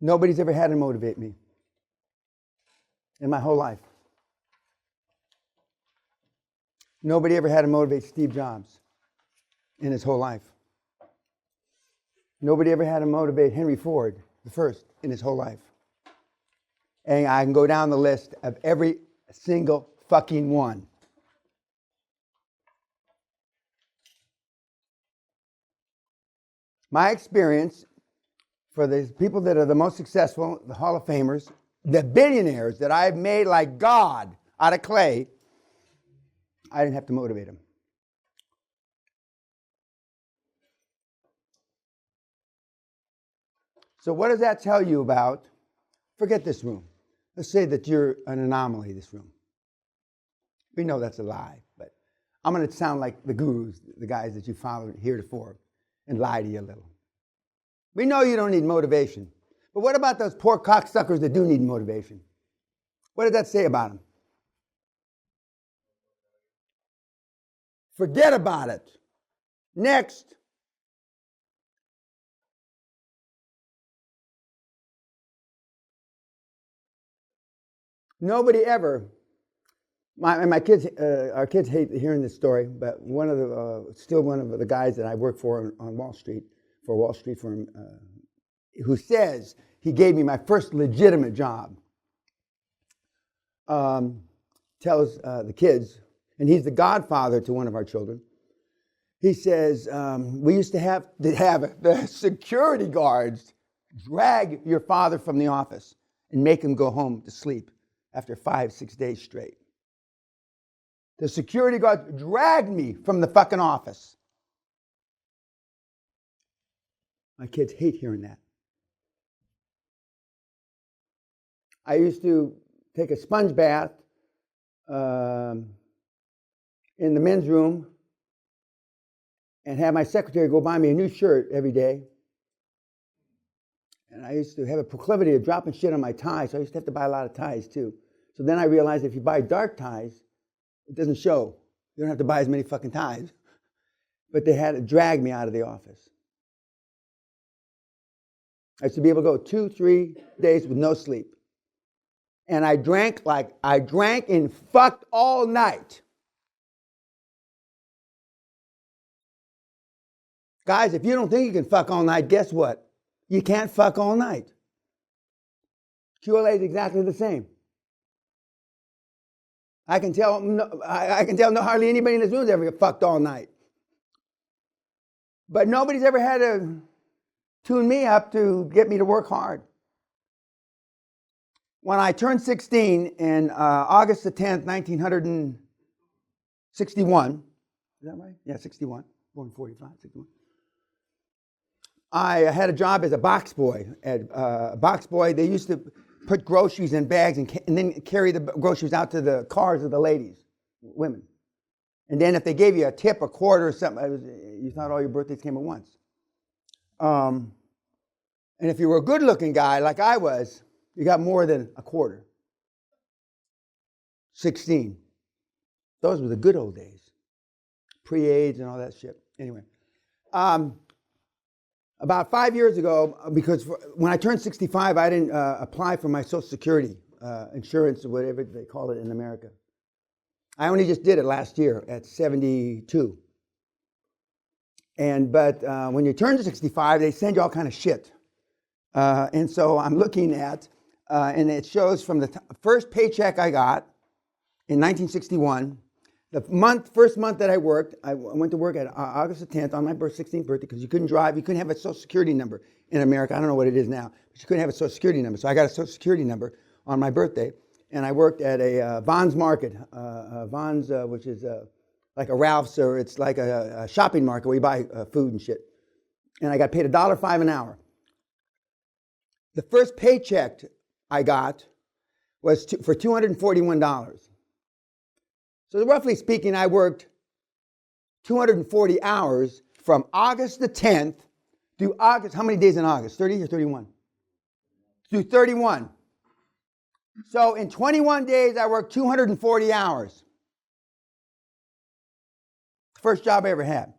Nobody's ever had to motivate me in my whole life. Nobody ever had to motivate Steve Jobs in his whole life. Nobody ever had to motivate Henry Ford, the first, in his whole life. And I can go down the list of every single fucking one. My experience for the people that are the most successful, the Hall of Famers, the billionaires that I've made like God out of clay, I didn't have to motivate them. So what does that tell you about? Forget this room. Let's say that you're an anomaly, this room. We know that's a lie, but I'm going to sound like the gurus, the guys that you followed heretofore, and lie to you a little. We know you don't need motivation. But what about those poor cocksuckers that do need motivation? What did that say about them? Forget about it. Next. Nobody ever, my kids, our kids hate hearing this story, but still one of the guys that I work for on Wall Street, for a Wall Street firm, who says he gave me my first legitimate job, tells the kids, and he's the godfather to one of our children. He says, we used to have the security guards drag your father from the office and make him go home to sleep after 5-6 days straight. The security guards dragged me from the fucking office. My kids hate hearing that. I used to take a sponge bath in the men's room and have my secretary go buy me a new shirt every day. And I used to have a proclivity of dropping shit on my ties, so I used to have to buy a lot of ties too. So then I realized if you buy dark ties, it doesn't show. You don't have to buy as many fucking ties. But they had to drag me out of the office. I used to be able to go 2-3 days with no sleep. And I drank and fucked all night. Guys, if you don't think you can fuck all night, guess what? You can't fuck all night. QLA is exactly the same. I can tell hardly anybody in this room has ever fucked all night. But nobody's ever had to tune me up to get me to work hard. When I turned 16 in August the 10th, 1961, is that right? Yeah, 61, born 45, 61. I had a job as a box boy. They used to put groceries in bags and then carry the groceries out to the cars of the ladies, women. And then if they gave you a tip, a quarter or something, you thought all your birthdays came at once. And if you were a good-looking guy like I was, you got more than a quarter. 16. Those were the good old days. Pre-AIDS and all that shit. Anyway. About 5 years ago, because when I turned 65, I didn't apply for my Social Security insurance or whatever they call it in America. I only just did it last year at 72. But when you turn to 65, they send you all kind of shit. And so I'm looking at, and it shows from the first paycheck I got in 1961, the first month that I worked, I went to work at August the 10th on my 16th birthday because you couldn't drive. You couldn't have a Social Security number in America. I don't know what it is now, but you couldn't have a Social Security number. So I got a Social Security number on my birthday, and I worked at a Vons Market. Vons, which is like a Ralph's, or it's like a shopping market where you buy food and shit. And I got paid $1.05 an hour. The first paycheck I got was for $241. So roughly speaking, I worked 240 hours from August the 10th through August. How many days in August? 30 or 31? Through 31. So in 21 days, I worked 240 hours. First job I ever had.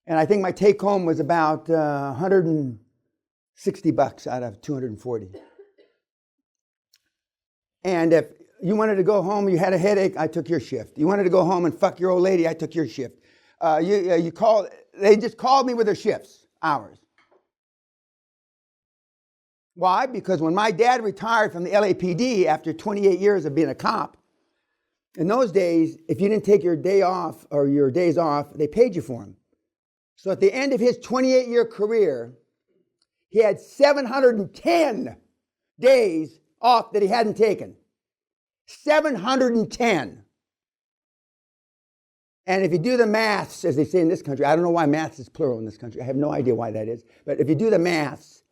And I think my take home was about $160 $60 out of 240. And if you wanted to go home, you had a headache, I took your shift. You wanted to go home and fuck your old lady, I took your shift. They just called me with their shifts, hours. Why? Because when my dad retired from the LAPD after 28 years of being a cop, in those days, if you didn't take your day off or your days off, they paid you for them. So at the end of his 28-year career, he had 710 days off that he hadn't taken. 710. And if you do the maths, as they say in this country, I don't know why maths is plural in this country. I have no idea why that is. But if you do the maths,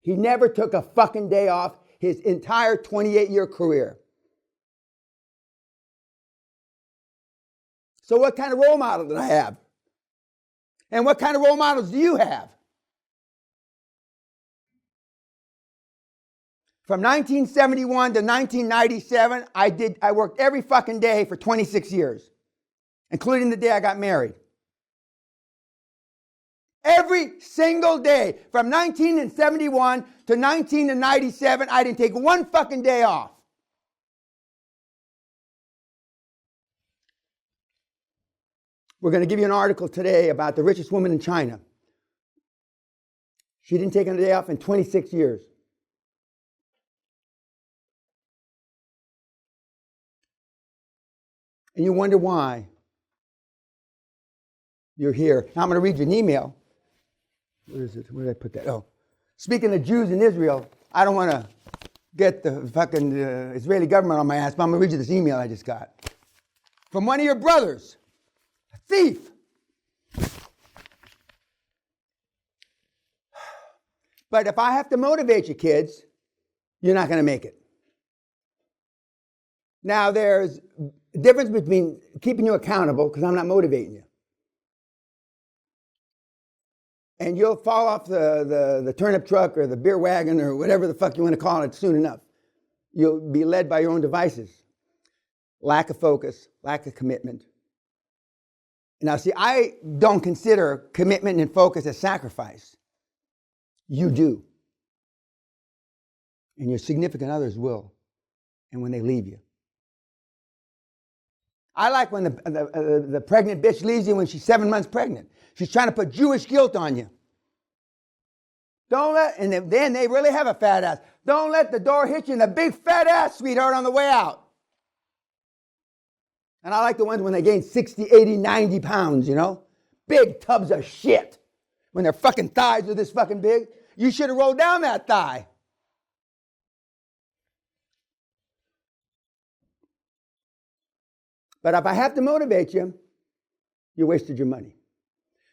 he never took a fucking day off his entire 28-year career. So what kind of role model did I have? And what kind of role models do you have? From 1971 to 1997, I worked every fucking day for 26 years, including the day I got married. Every single day, from 1971 to 1997, I didn't take one fucking day off. We're going to give you an article today about the richest woman in China. She didn't take a day off in 26 years. And you wonder why you're here. Now I'm going to read you an email. Where is it? Where did I put that? Oh. Speaking of Jews in Israel, I don't want to get the fucking Israeli government on my ass, but I'm going to read you this email I just got. From one of your brothers, a thief. But if I have to motivate you kids, you're not going to make it. Now there's a difference between keeping you accountable, because I'm not motivating you. And you'll fall off the turnip truck or the beer wagon or whatever the fuck you want to call it soon enough. You'll be led by your own devices. Lack of focus, lack of commitment. Now see, I don't consider commitment and focus as sacrifice. You do. And your significant others will. And when they leave you. I like when the pregnant bitch leaves you when she's 7 months pregnant. She's trying to put Jewish guilt on you. And then they really have a fat ass. Don't let the door hit you in the big fat ass, sweetheart, on the way out. And I like the ones when they gain 60, 80, 90 pounds, you know? Big tubs of shit. When their fucking thighs are this fucking big. You should have rolled down that thigh. But if I have to motivate you, you wasted your money.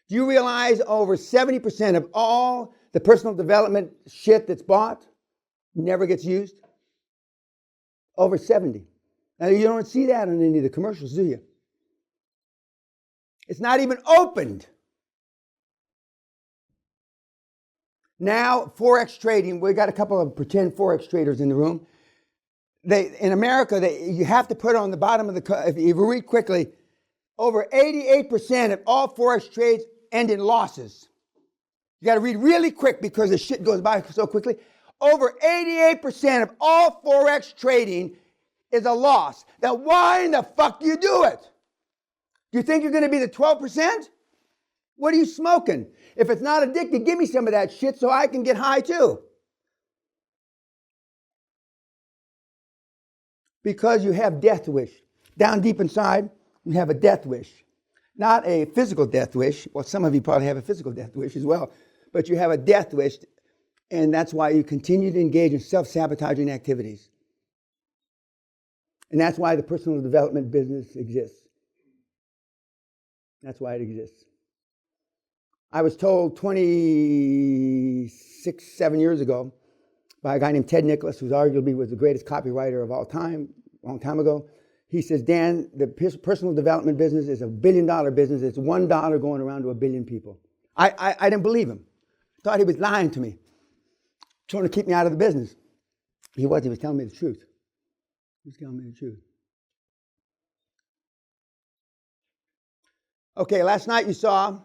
Do you realize over 70% of all the personal development shit that's bought never gets used? Over 70. Now, you don't see that in any of the commercials, do you? It's not even opened. Now, Forex trading, we got a couple of pretend Forex traders in the room. In America, you have to put on the bottom of if you read quickly, over 88% of all Forex trades end in losses. You got to read really quick because the shit goes by so quickly. Over 88% of all Forex trading is a loss. Now, why in the fuck do you do it? Do you think you're going to be the 12%? What are you smoking? If it's not addictive, give me some of that shit so I can get high too. Because you have death wish. Down deep inside, you have a death wish. Not a physical death wish. Well, some of you probably have a physical death wish as well. But you have a death wish, and that's why you continue to engage in self-sabotaging activities. And that's why the personal development business exists. That's why it exists. I was told 7 years ago by a guy named Ted Nicholas, who's arguably was the greatest copywriter of all time, a long time ago. He says, Dan, the personal development business is $1 billion business. It's $1 going around to 1 billion people. I didn't believe him. I thought he was lying to me, trying to keep me out of the business. He was telling me the truth. He was telling me the truth. Okay, last night you saw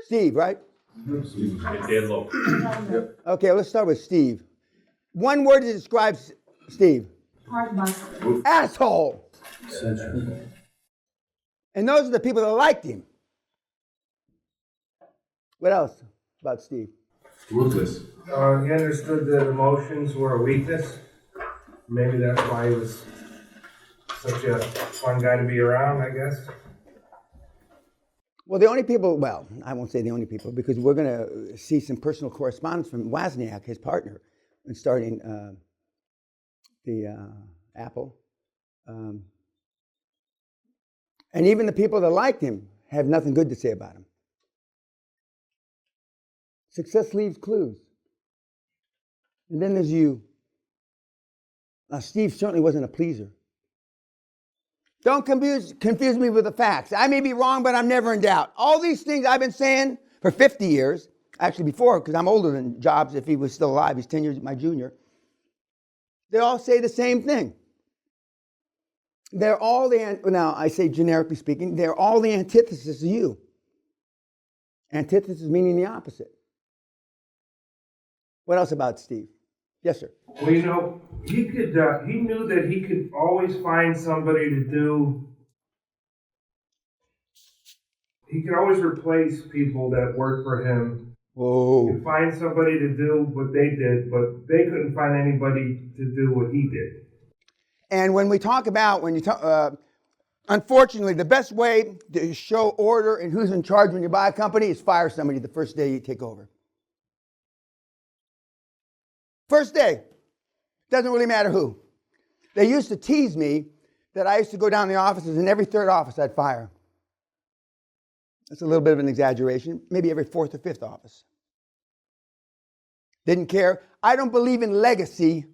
Steve, right? Dan Lowe. Okay, let's start with Steve. One word that describes Steve. Asshole. And those are the people that liked him. What else about Steve? Ruthless. He understood that emotions were a weakness. Maybe that's why he was such a fun guy to be around, I guess. Well, the only people, well, I won't say the only people, because we're going to see some personal correspondence from Wozniak, his partner, in starting the Apple. And even the people that liked him have nothing good to say about him. Success leaves clues. And then there's you. Now, Steve certainly wasn't a pleaser. Don't confuse me with the facts. I may be wrong, but I'm never in doubt. All these things I've been saying for 50 years, actually before, because I'm older than Jobs if he was still alive. He's 10 years my junior. They all say the same thing. They're all now I say generically speaking, they're all the antithesis of you. Antithesis meaning the opposite. What else about Steve? Yes, sir. Well, you know, he knew that he could always find somebody to do. He could always replace people that worked for him. Whoa. He could find somebody to do what they did, but they couldn't find anybody to do what he did. And when we talk about, unfortunately, the best way to show order and who's in charge when you buy a company is fire somebody the first day you take over. First day. Doesn't really matter who. They used to tease me that I used to go down the offices, and every third office I'd fire. That's a little bit of an exaggeration. Maybe every fourth or fifth office. Didn't care. I don't believe in legacy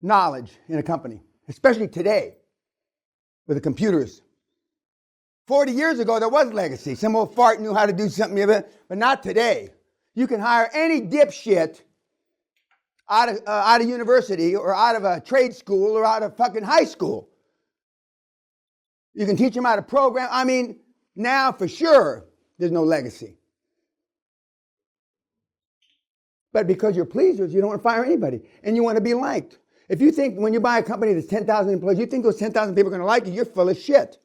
knowledge in a company, especially today with the computers. 40 years ago, there was legacy. Some old fart knew how to do something, but not today. You can hire any dipshit out of university or out of a trade school or out of fucking high school. You can teach them how to program. I mean, now for sure, there's no legacy. But because you're pleasers, you don't want to fire anybody. And you want to be liked. If you think when you buy a company that's 10,000 employees, you think those 10,000 people are going to like you, you're full of shit.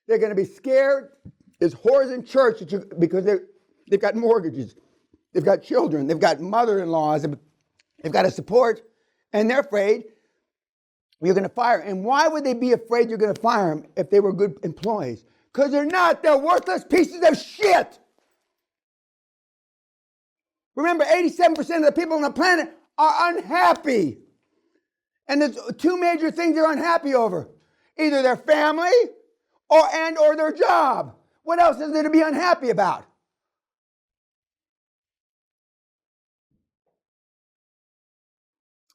They're going to be scared as whores in church because they've got mortgages. They've got children. They've got mother-in-laws. They've got to support. And they're afraid you're going to fire. And why would they be afraid you're going to fire them if they were good employees? Because they're not. They're worthless pieces of shit. Remember, 87% of the people on the planet are unhappy. And there's two major things they're unhappy over. Either their family or their job. What else is there to be unhappy about?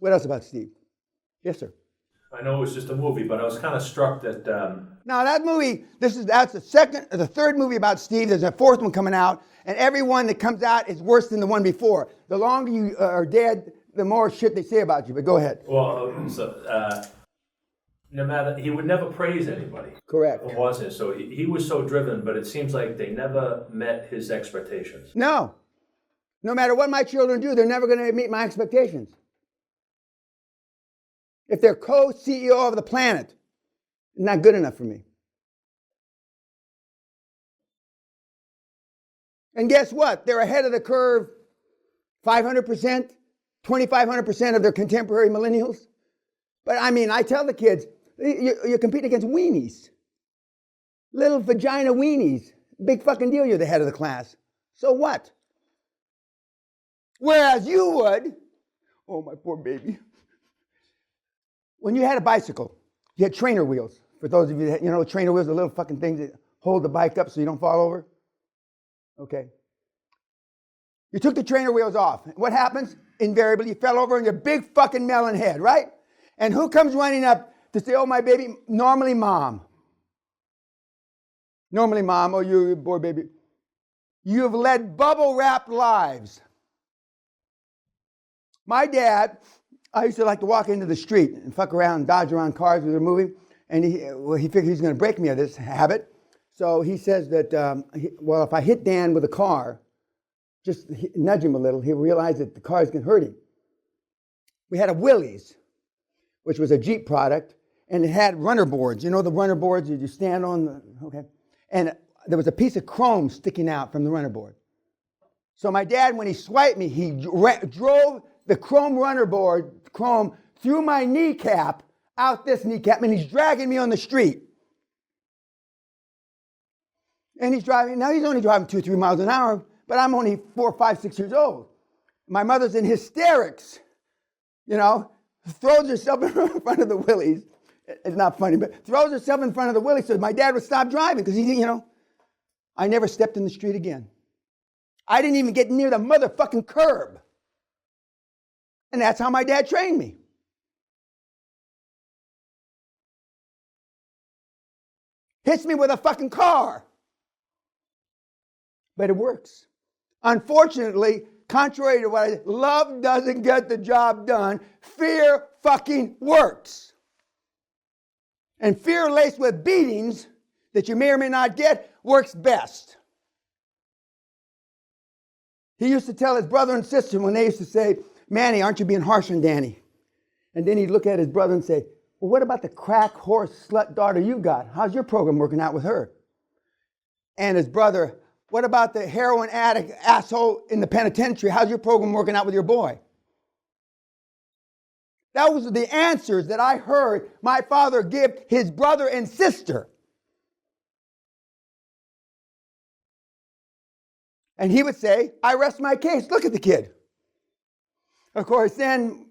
What else about Steve? Yes, sir. I know it was just a movie, but I was kind of struck that. Now that movie, that's the third movie about Steve. There's a fourth one coming out, and every one that comes out is worse than the one before. The longer you are dead, the more shit they say about you. But go ahead. Well, no matter, he would never praise anybody. Correct. It wasn't. So he was so driven, but it seems like they never met his expectations. No. No matter what my children do, they're never going to meet my expectations. If they're co-CEO of the planet, not good enough for me. And guess what? They're ahead of the curve 500%, 2,500% of their contemporary millennials. But I mean, I tell the kids, you compete against weenies. Little vagina weenies. Big fucking deal, you're the head of the class. So what? Whereas you would, oh my poor baby. When you had a bicycle, you had trainer wheels. For those of you that, trainer wheels are little fucking things that hold the bike up so you don't fall over. Okay. You took the trainer wheels off. What happens? Invariably, you fell over on your big fucking melon head, right? And who comes running up to say, oh, my baby? Normally, mom. Normally, mom, oh, you poor baby. You have led bubble-wrapped lives. My dad, I used to like to walk into the street and fuck around and dodge around cars as we were moving. And he figured he was going to break me of this habit. So he says that, well, if I hit Dan with a car, just nudge him a little, he'll realize that the car's going to hurt him. We had a Willys, which was a Jeep product, and it had runner boards. You know the runner boards that you stand on? Okay. And there was a piece of chrome sticking out from the runner board. So my dad, when he swiped me, he drove the chrome runner board, chrome, through my kneecap, out this kneecap, and he's dragging me on the street. And he's driving, now he's only driving 2 or 3 miles an hour, but I'm only 4, 5, 6 years old. My mother's in hysterics, throws herself in front of the Willys. It's not funny, but throws herself in front of the Willys so my dad would stop driving because I never stepped in the street again. I didn't even get near the motherfucking curb. And that's how my dad trained me. Hits me with a fucking car. But it works. Unfortunately, contrary to what love doesn't get the job done, fear fucking works. And fear laced with beatings that you may or may not get works best. He used to tell his brother and sister when they used to say, Manny, aren't you being harsh on Danny? And then he'd look at his brother and say, well, what about the crack horse slut daughter you got? How's your program working out with her? And his brother, what about the heroin addict asshole in the penitentiary? How's your program working out with your boy? That was the answers that I heard my father give his brother and sister. And he would say, I rest my case. Look at the kid. Of course, then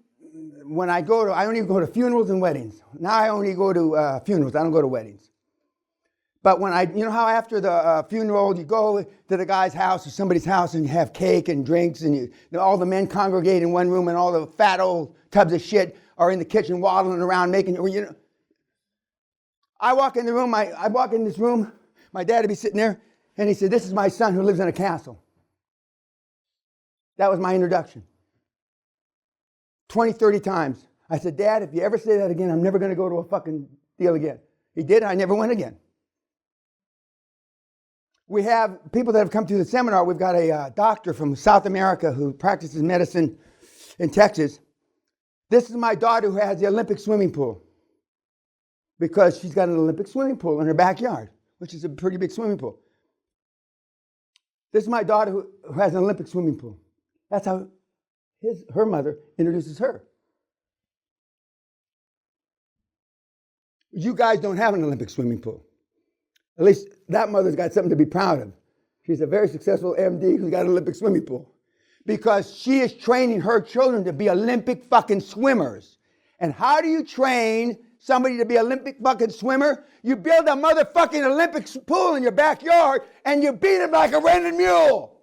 when I only go to funerals and weddings. Now I only go to funerals. I don't go to weddings. But when how after the funeral you go to the guy's house or somebody's house and you have cake and drinks and all the men congregate in one room and all the fat old tubs of shit are in the kitchen waddling around making. I walk in the room. I walk in this room. My dad would be sitting there, and he said, "This is my son who lives in a castle." That was my introduction. 20, 30 times. I said, Dad, if you ever say that again, I'm never going to go to a fucking deal again. He did. I never went again. We have people that have come through the seminar. We've got a doctor from South America who practices medicine in Texas. This is my daughter who has the Olympic swimming pool because she's got an Olympic swimming pool in her backyard, which is a pretty big swimming pool. This is my daughter who has an Olympic swimming pool. That's how her mother introduces her. You guys don't have an Olympic swimming pool. At least that mother's got something to be proud of. She's a very successful MD who's got an Olympic swimming pool. Because she is training her children to be Olympic fucking swimmers. And how do you train somebody to be an Olympic fucking swimmer? You build a motherfucking Olympic pool in your backyard and you beat him like a rented mule.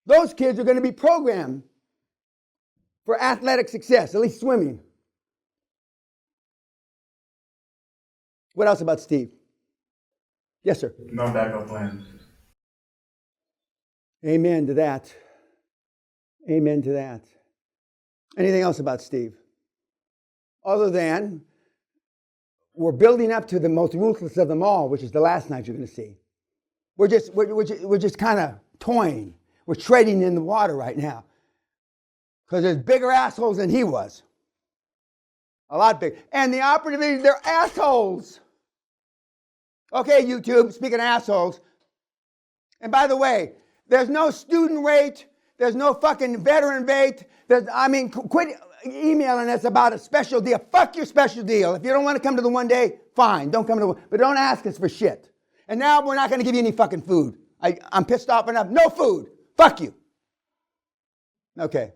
Those kids are going to be programmed for athletic success, at least swimming. What else about Steve? Yes, sir. No backup plan. Amen to that. Amen to that. Anything else about Steve? Other than we're building up to the most ruthless of them all, which is the last night you're going to see. We're just kind of toying. We're trading in the water right now. Because there's bigger assholes than he was. A lot bigger. And the operative is they're assholes. Okay, YouTube, speaking of assholes. And by the way, there's no student rate. There's no fucking veteran rate. Quit emailing us about a special deal. Fuck your special deal. If you don't want to come to the one day, fine. Don't come to the one. But don't ask us for shit. And now we're not going to give you any fucking food. I'm pissed off enough. No food. Fuck you. Okay.